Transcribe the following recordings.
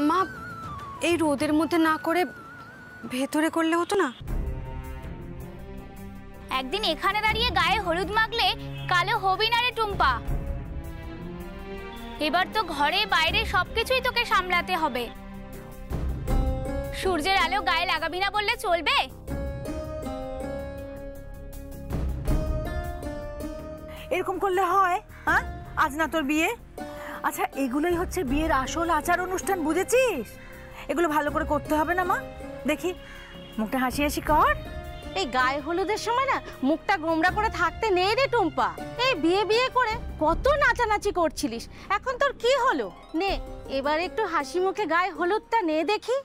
মা এই রোদের মধ্যে না করে ভেতরে করলে হতো না? একদিন এখানে দাঁড়িয়ে গায়ে হলুদ মাখলে কালো হবি না রে টুম্পা। এবার তো ঘরে বাইরে সবকিছুই তোকে সামলাতে হবে। সূর্যের আলো গায়ে লাগাবি না বললে চলবে? এরকম করলে হয়? হ্যাঁ, আজ না তোর বিয়ে? আচ্ছা, এগুলোই হচ্ছে বিয়ের আসল আচার অনুষ্ঠান, বুঝেছিস? এগুলো ভালো করে করতে হবে না মা? দেখি মুখটা হাসি হাসি কর। এই গায়ে হলুদের সময় না মুখটা গোমড়া করে থাকতে নেই রে টুম্পা। এই বিয়ে বিয়ে করে কত নাচানাচি করছিলিস, এখন তোর কি হলো? নে এবার একটু হাসি মুখে গায়ে হলুদটা নে দেখি।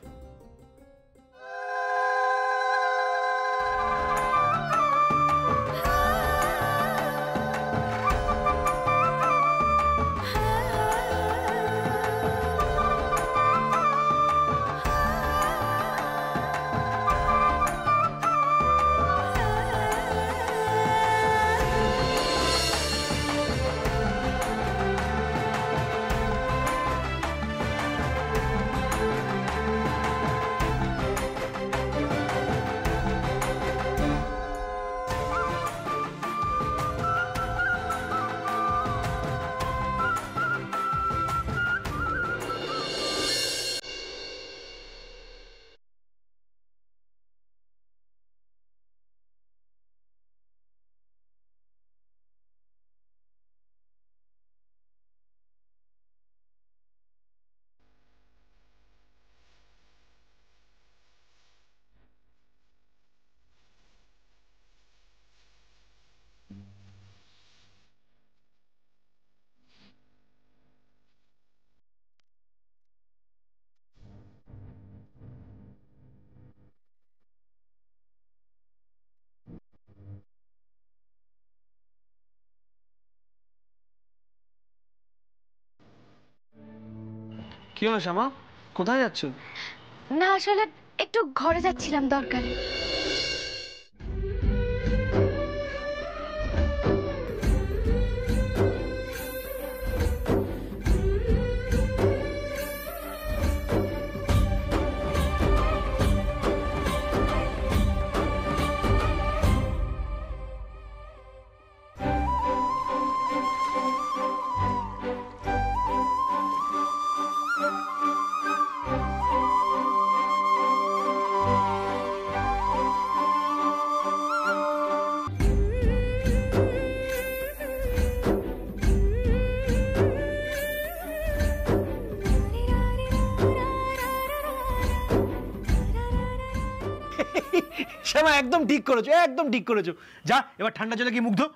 কি হলো শ্যামা, কোথায় যাচ্ছ? না আসলে একটু ঘরে যাচ্ছিলাম দরকারে। শ্যামা একদম ঠিক করেছো, একদম ঠিক করেছো। যা এবার ঠান্ডা জলে গিয়ে মুখ ধো।